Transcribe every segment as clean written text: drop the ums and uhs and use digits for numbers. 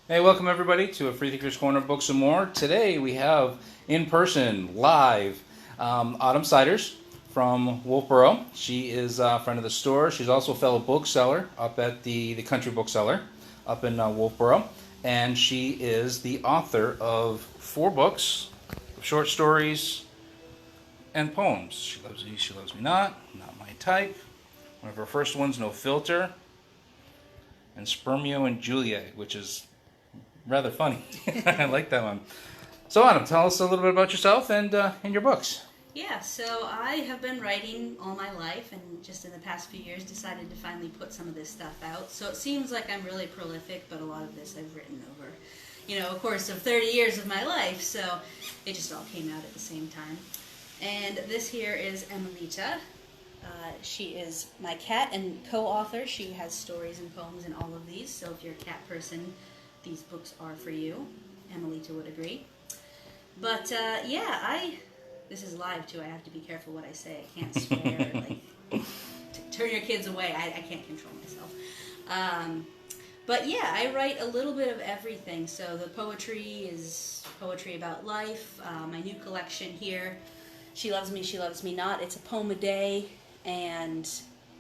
Hey, welcome everybody to a Free Thinkers Corner Books and More. Today we have in person, live, Autumn Siders from Wolfeboro. She is a friend of the store. She's also a fellow bookseller up at the Country Bookseller up in Wolfeboro. And she is the author of 4 books, short stories, and poems. She Loves Me, She Loves Me Not My Type. One of her first ones, No Filter, and Spermio and Juliet, which is rather funny. I like that one. So, Autumn, tell us a little bit about yourself and your books. Yeah, so I have been writing all my life, and just in the past few years decided to finally put some of this stuff out. So it seems like I'm really prolific, but a lot of this I've written over, a course of 30 years of my life, so it just all came out at the same time. And this here is Emilita. She is my cat and co-author. She has stories and poems in all of these, so if you're a cat person, these books are for you. Emilita would agree. But this is live too. I have to be careful what I say. I can't swear. Turn your kids away. I can't control myself. But yeah, I write a little bit of everything. So the poetry is poetry about life. My new collection here, She Loves Me, She Loves Me Not. It's a poem a day, and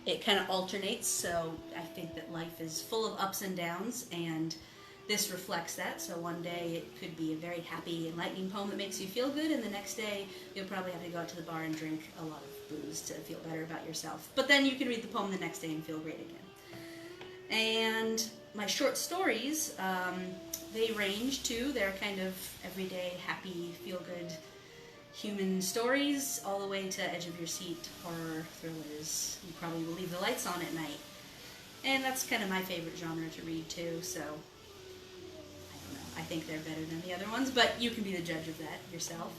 it kind of alternates. So I think that life is full of ups and downs, and this reflects that. So one day it could be a very happy, enlightening poem that makes you feel good, and the next day you'll probably have to go out to the bar and drink a lot of booze to feel better about yourself. But then you can read the poem the next day and feel great again. And my short stories, they range too. They're kind of everyday, happy, feel-good human stories, all the way to edge-of-your-seat horror thrillers. You probably will leave the lights on at night. And that's kind of my favorite genre to read too, so I think they're better than the other ones, but you can be the judge of that yourself.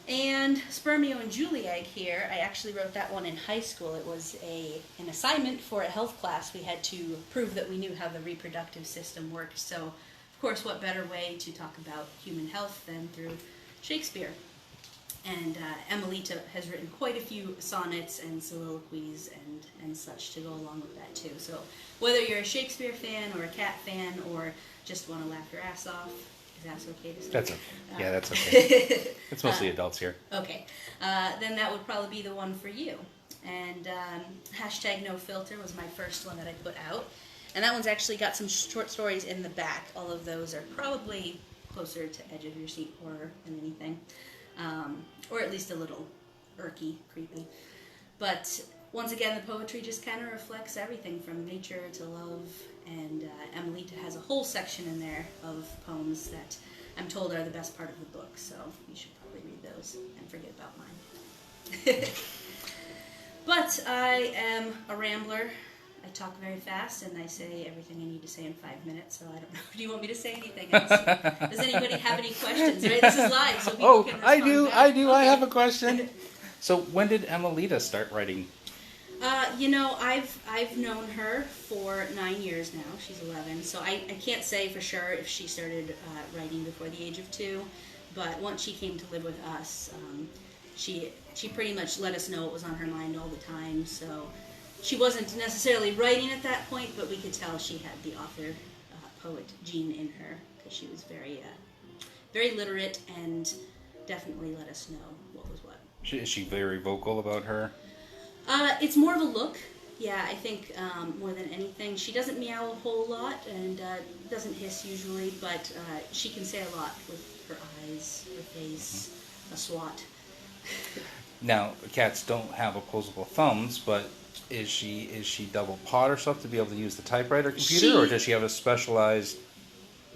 And Spermio and Juliet here, I actually wrote that one in high school. It was an assignment for a health class. We had to prove that we knew how the reproductive system worked. So, of course, what better way to talk about human health than through Shakespeare? And Emilita has written quite a few sonnets and soliloquies and such to go along with that too. So whether you're a Shakespeare fan or a cat fan or just want to laugh your ass off, is that okay to say? That's okay. Yeah, that's okay. It's mostly adults here. Okay. Then that would probably be the one for you. And hashtag No Filter was my first one that I put out. And that one's actually got some short stories in the back. All of those are probably closer to edge of your seat horror than anything. Or at least a little irky, creepy. But once again, the poetry just kind of reflects everything from nature to love, and Emilita has a whole section in there of poems that I'm told are the best part of the book, so you should probably read those and forget about mine. But I am a rambler. I talk very fast, and I say everything I need to say in 5 minutes, so I don't know. Do you want me to say anything else? Does anybody have any questions? Right? This is live, so people can respond I do. back. I do. Okay. I have a question. So when did Emilita start writing? I've known her for 9 years now. She's 11, so I can't say for sure if she started writing before the age of 2, but once she came to live with us, she pretty much let us know what was on her mind all the time, so she wasn't necessarily writing at that point, but we could tell she had the author, poet gene in her, because she was very, very literate and definitely let us know what was what. Is she very vocal about her? It's more of a look. Yeah, I think more than anything. She doesn't meow a whole lot and doesn't hiss usually, but she can say a lot with her eyes, her face, a swat. Now, cats don't have opposable thumbs, but is she double pawed herself to be able to use the typewriter computer, or does she have a specialized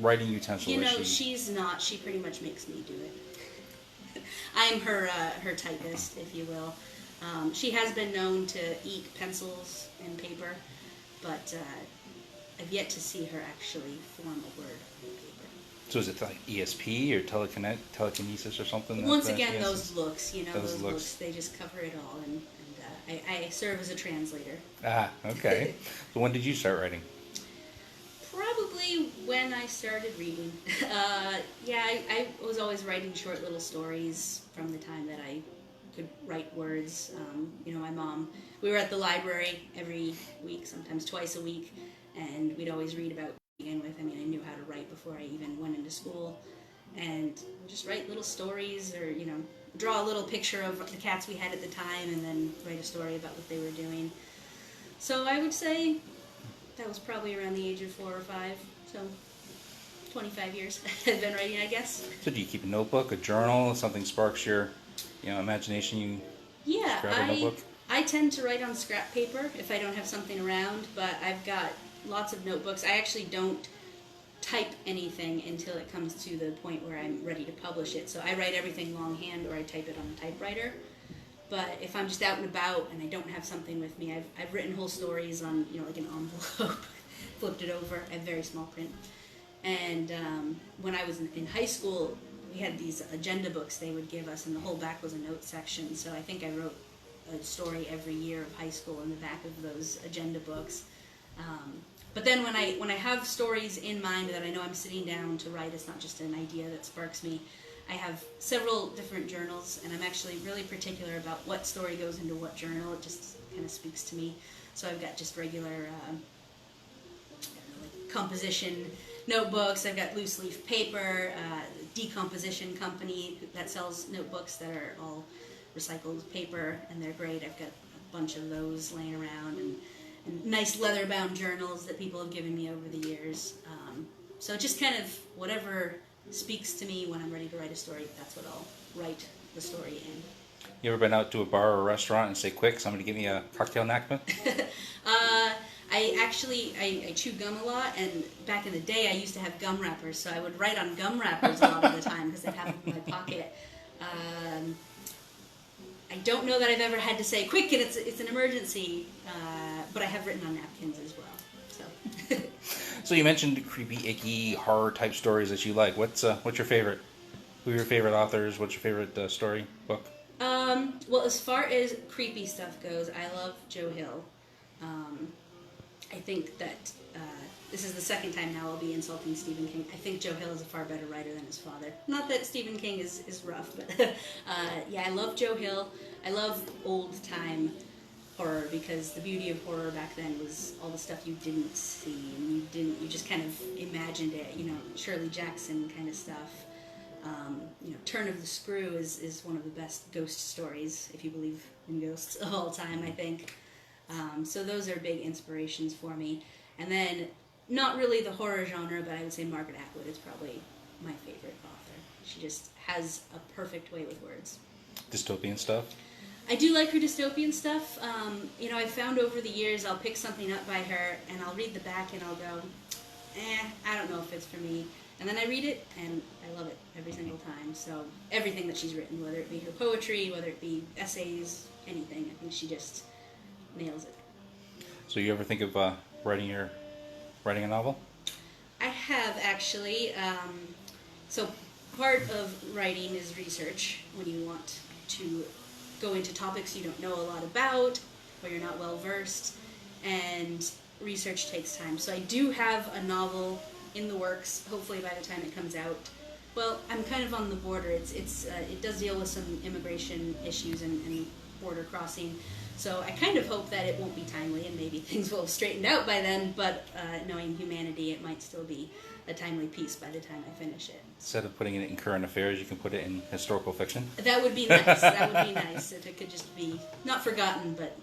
writing utensil? She's not. She pretty much makes me do it. I'm her typist, if you will. She has been known to eat pencils and paper, but I've yet to see her actually form a word on paper. So is it like ESP or telekinesis or something? Once again, those looks, those looks, they just cover it all, and I serve as a translator. Ah, okay. So when did you start writing? Probably when I started reading. I was always writing short little stories from the time that I could write words. My mom, we were at the library every week, sometimes twice a week, and we'd always read about begin with. I mean, I knew how to write before I even went into school, and just write little stories, or draw a little picture of the cats we had at the time, and then write a story about what they were doing. So I would say that was probably around the age of 4 or 5. So 25 years I've been writing, I guess. So do you keep a notebook, a journal, something sparks your, imagination? You Yeah, grab a notebook? I tend to write on scrap paper if I don't have something around, but I've got lots of notebooks. I actually don't type anything until it comes to the point where I'm ready to publish it. So I write everything longhand, or I type it on a typewriter. But if I'm just out and about and I don't have something with me, I've written whole stories on, like an envelope, flipped it over. I have very small print. And when I was in high school, we had these agenda books they would give us, and the whole back was a note section. So I think I wrote a story every year of high school in the back of those agenda books. But then when I have stories in mind that I know I'm sitting down to write, it's not just an idea that sparks me. I have several different journals, and I'm actually really particular about what story goes into what journal. It just kind of speaks to me. So I've got just regular like composition notebooks. I've got loose leaf paper, decomposition company that sells notebooks that are all recycled paper, and they're great. I've got a bunch of those laying around, and nice leather-bound journals that people have given me over the years. So just kind of whatever speaks to me when I'm ready to write a story, that's what I'll write the story in. You ever been out to a bar or a restaurant and say, quick, somebody give me a cocktail napkin? I chew gum a lot, and back in the day I used to have gum wrappers, so I would write on gum wrappers a lot of the time because I'd have them in my pocket. I don't know that I've ever had to say, quick, and it's an emergency, but I have written on napkins as well. So. So you mentioned creepy, icky, horror type stories that you like. What's your favorite? Who are your favorite authors? What's your favorite story book? Well, as far as creepy stuff goes, I love Joe Hill. I think that this is the second time now I'll be insulting Stephen King. I think Joe Hill is a far better writer than his father. Not that Stephen King is rough, but yeah, I love Joe Hill. I love old-time horror, because the beauty of horror back then was all the stuff you didn't see, and you just kind of imagined it, Shirley Jackson kind of stuff. Turn of the Screw is one of the best ghost stories, if you believe in ghosts, of all time, I think. So those are big inspirations for me. And then, not really the horror genre, but I would say Margaret Atwood is probably my favorite author. She just has a perfect way with words. Dystopian stuff? I do like her dystopian stuff. I've found over the years I'll pick something up by her, and I'll read the back, and I'll go, I don't know if it's for me. And then I read it, and I love it every single time. So everything that she's written, whether it be her poetry, whether it be essays, anything, I think she just nails it. So you ever think of writing a novel? I have, actually. So part of writing is research, when you want to go into topics you don't know a lot about, or you're not well versed, and research takes time. So I do have a novel in the works, hopefully by the time it comes out. Well, I'm kind of on the border. It does deal with some immigration issues and border crossing. So I kind of hope that it won't be timely, and maybe things will have straightened out by then, but knowing humanity, it might still be a timely piece by the time I finish it. Instead of putting it in current affairs, you can put it in historical fiction? That would be nice. That would be nice if it could just be not forgotten, but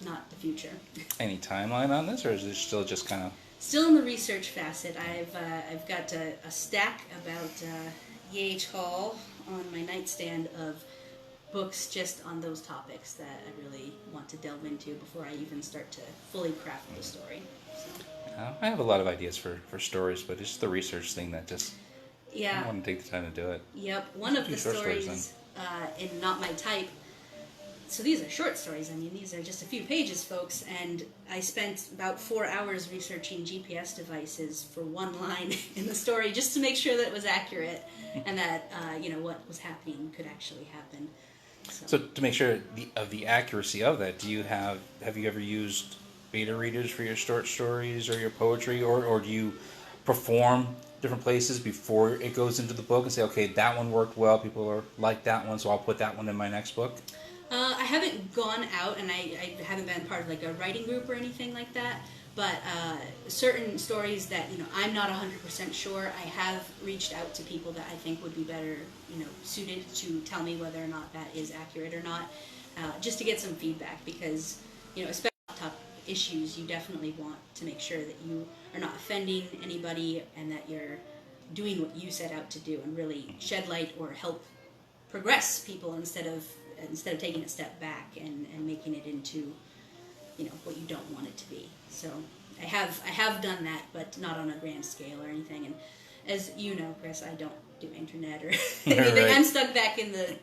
not the future. Any timeline on this, or is it still just kind of... Still in the research facet. I've got a stack about Yeats Hall on my nightstand of books just on those topics that I really want to delve into before I even start to fully craft the story. So. I have a lot of ideas for stories, but it's just the research thing that just... Yeah. I don't want to take the time to do it. Yep. One of the stories in Not My Type, so these are short stories. I mean, these are just a few pages, folks, and I spent about 4 hours researching GPS devices for one line in the story just to make sure that it was accurate and that, what was happening could actually happen. So to make sure of the accuracy of that, have you ever used beta readers for your short stories or your poetry, or do you perform different places before it goes into the book and say, okay, that one worked well, people like that one, so I'll put that one in my next book? I haven't gone out, and I haven't been part of like a writing group or anything like that, But certain stories that, I'm not 100% sure, I have reached out to people that I think would be better, suited to tell me whether or not that is accurate or not, just to get some feedback, because, especially top issues, you definitely want to make sure that you are not offending anybody and that you're doing what you set out to do and really shed light or help progress people instead of taking a step back and making it into what you don't want it to be. So I have done that, but not on a grand scale or anything. And as you know, Chris, I don't do internet or anything. Right. I'm stuck back in the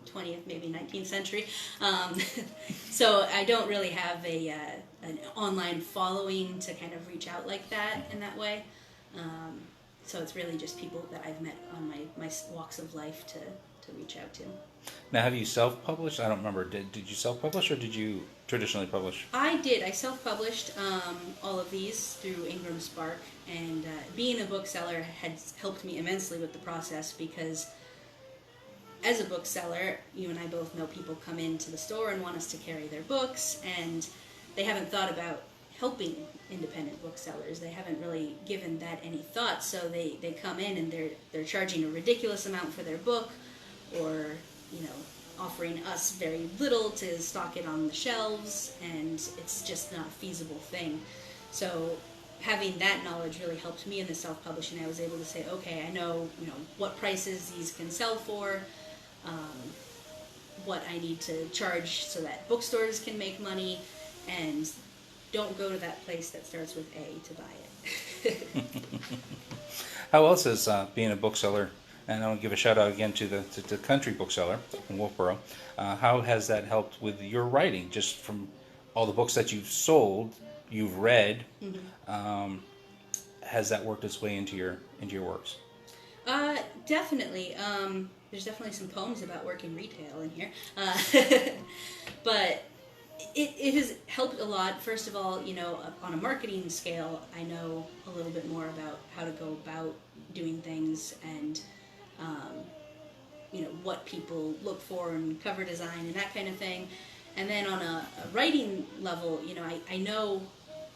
20th, maybe 19th century. So I don't really have an online following to kind of reach out like that in that way. So it's really just people that I've met on my walks of life to reach out to. Now, have you self-published? I don't remember. Did you self-publish or did you traditionally publish? I did. I self-published all of these through Ingram Spark, and being a bookseller has helped me immensely with the process, because as a bookseller, you and I both know people come into the store and want us to carry their books, and they haven't thought about helping independent booksellers. They haven't really given that any thought, so they come in and they're charging a ridiculous amount for their book, or offering us very little to stock it on the shelves, and it's just not a feasible thing. So having that knowledge really helped me in the self-publishing. I was able to say, okay, I know what prices these can sell for, what I need to charge so that bookstores can make money, and don't go to that place that starts with A to buy it. How else is being a bookseller? And I want to give a shout out again to the Country Bookseller in Wolfeboro. How has that helped with your writing? Just from all the books that you've sold, you've read, has that worked its way into your works? Definitely. There's definitely some poems about working retail in here, but it has helped a lot. First of all, on a marketing scale, I know a little bit more about how to go about doing things, and what people look for in cover design and that kind of thing. And then on a writing level, I know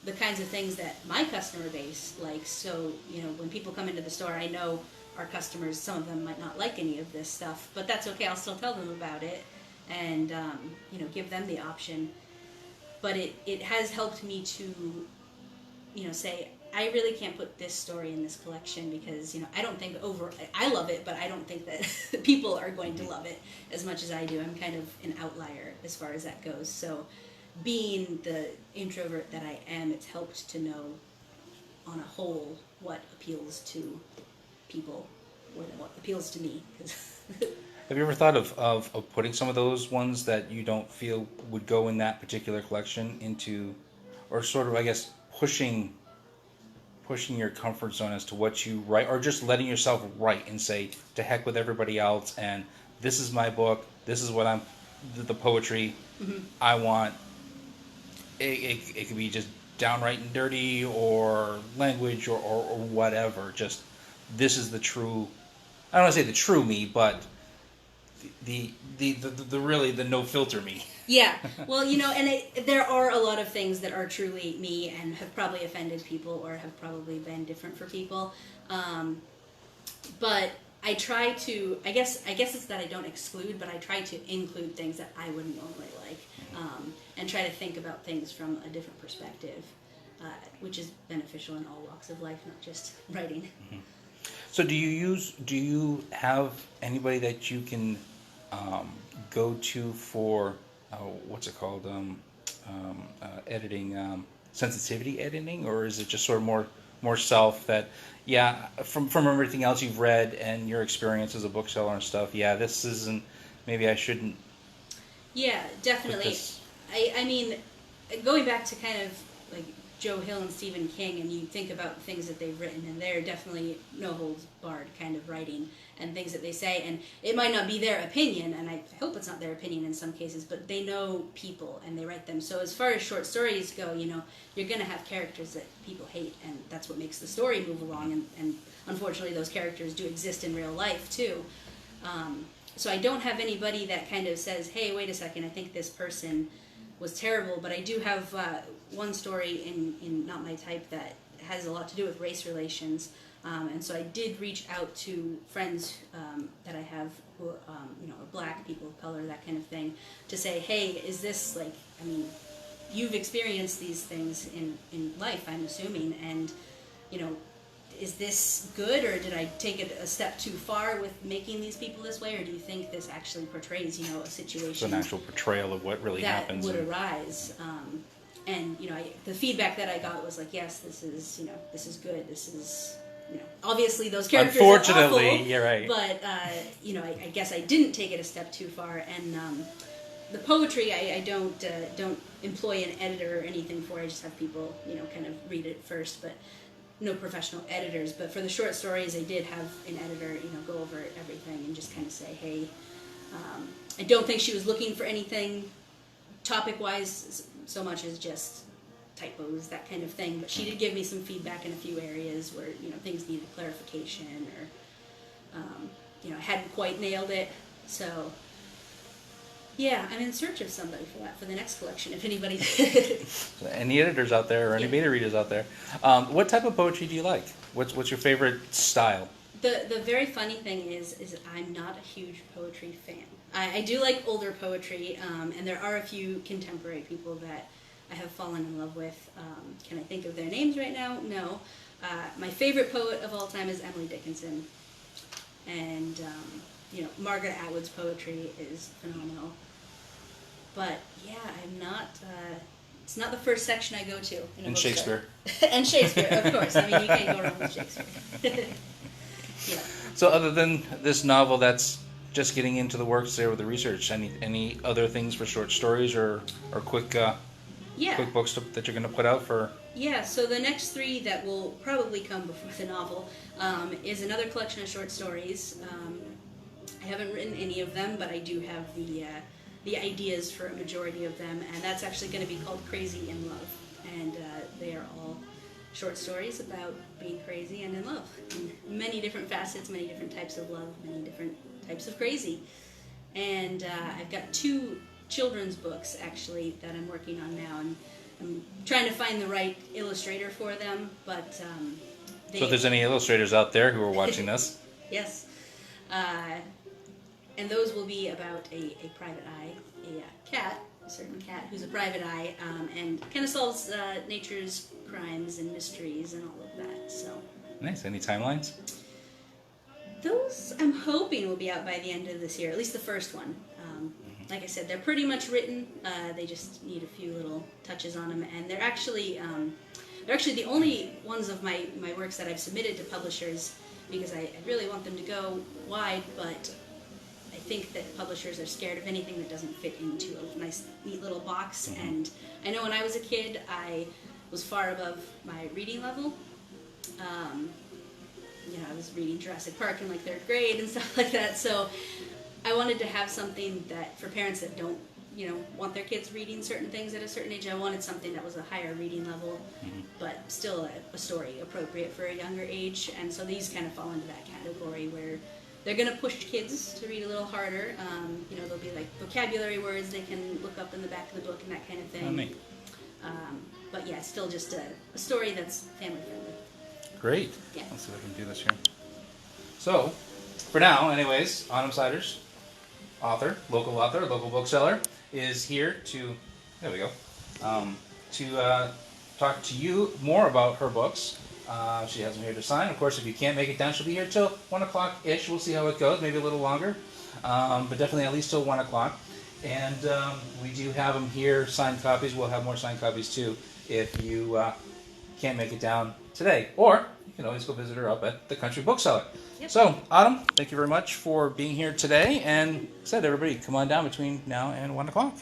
the kinds of things that my customer base likes. So, when people come into the store, I know our customers, some of them might not like any of this stuff, but that's okay. I'll still tell them about it and, give them the option. But it has helped me to, say, I really can't put this story in this collection because, I don't think I love it, but I don't think that people are going to love it as much as I do. I'm kind of an outlier as far as that goes. So being the introvert that I am, it's helped to know on a whole what appeals to people more than what appeals to me. Have you ever thought of putting some of those ones that you don't feel would go in that particular collection into, or sort of, I guess, pushing your comfort zone as to what you write, or just letting yourself write and say, to heck with everybody else, and this is my book, this is what the poetry I want. It could be just downright and dirty, or language, or whatever. Just, this is the true, I don't want to say the true me, but the really the no filter me. Yeah, well, and there are a lot of things that are truly me and have probably offended people or have probably been different for people. But I try to, I guess it's that I don't exclude, but I try to include things that I wouldn't normally like, and try to think about things from a different perspective, which is beneficial in all walks of life, not just writing. Mm-hmm. So do you have anybody that you can go to for what's it called, editing, sensitivity editing, or is it just sort of more self that, from everything else you've read and your experience as a bookseller and stuff, this isn't, maybe I shouldn't. Yeah, definitely. I mean, going back to kind of like Joe Hill and Stephen King, and you think about things that they've written, and they're definitely no holds barred kind of writing and things that they say, and it might not be their opinion, and I hope it's not their opinion in some cases, but they know people and they write them. So as far as short stories go, you're going to have characters that people hate, and that's what makes the story move along, and unfortunately those characters do exist in real life too. So I don't have anybody that kind of says, hey, wait a second, I think this person was terrible, but I do have one story in Not My Type that has a lot to do with race relations. And so I did reach out to friends that I have who, are black, people of color, that kind of thing, to say, hey, is this like, I mean, you've experienced these things in life, I'm assuming, and, is this good, or did I take it a step too far with making these people this way, or do you think this actually portrays, a situation? It's an actual portrayal of what really happens. That would arise. And, the feedback that I got was like, yes, this is good, this is... obviously those characters Unfortunately, are awful, you're right. But, I guess I didn't take it a step too far. And the poetry, I don't employ an editor or anything for. I just have people, kind of read it first, but no professional editors. But for the short stories, I did have an editor, go over everything and just kind of say, hey, I don't think she was looking for anything topic-wise so much as just typos, that kind of thing, but she did give me some feedback in a few areas where things needed clarification, or I hadn't quite nailed it. So yeah, I'm in search of somebody for that for the next collection. If anybody, So any editors out there or any beta readers out there, what type of poetry do you like? What's your favorite style? The very funny thing is I'm not a huge poetry fan. I do like older poetry, and there are a few contemporary people that I have fallen in love with. Can I think of their names right now? No. My favorite poet of all time is Emily Dickinson. And, Margaret Atwood's poetry is phenomenal. But, yeah, I'm not... it's not the first section I go to. And Shakespeare. And Shakespeare, of course. I mean, you can't go wrong with Shakespeare. Yeah. So other than this novel that's just getting into the works there with the research, any other things for short stories or quick... quick books that you're going to put out for... Yeah, so the next 3 that will probably come before the novel is another collection of short stories. I haven't written any of them, but I do have the ideas for a majority of them, and that's actually going to be called Crazy in Love. And they are all short stories about being crazy and in love. And many different facets, many different types of love, many different types of crazy. And I've got 2 children's books actually that I'm working on now, and I'm trying to find the right illustrator for them, but So if there's any illustrators out there who are watching this, yes, and those will be about a private eye, a cat, a certain cat who's a private eye, and kind of solves nature's crimes and mysteries and all of that. So nice. Any timelines? Those I'm hoping will be out by the end of this year, at least the first one. Like I said, they're pretty much written. They just need a few little touches on them, and they're actually the only ones of my works that I've submitted to publishers, because I really want them to go wide, but I think that publishers are scared of anything that doesn't fit into a nice, neat little box. Mm-hmm. And I know when I was a kid, I was far above my reading level. I was reading Jurassic Park in like 3rd grade and stuff like that, so I wanted to have something that, for parents that don't, want their kids reading certain things at a certain age, I wanted something that was a higher reading level, but still a story appropriate for a younger age. And so these kind of fall into that category where they're going to push kids to read a little harder. There'll be like vocabulary words they can look up in the back of the book and that kind of thing. Oh, neat. But yeah, it's still just a story that's family friendly. Great. Yeah. Let's see if I can do this here. So, for now, anyways, Autumn Siders, local bookseller, is here to, there we go, to talk to you more about her books. She has them here to sign. Of course, if you can't make it down, she'll be here till 1 o'clock-ish. We'll see how it goes, maybe a little longer, but definitely at least till 1 o'clock. And we do have them here, signed copies. We'll have more signed copies too if you can't make it down today. Or you can always go visit her up at the Country Bookseller. Yep. So, Autumn, thank you very much for being here today. And like I said, everybody, come on down between now and 1 o'clock.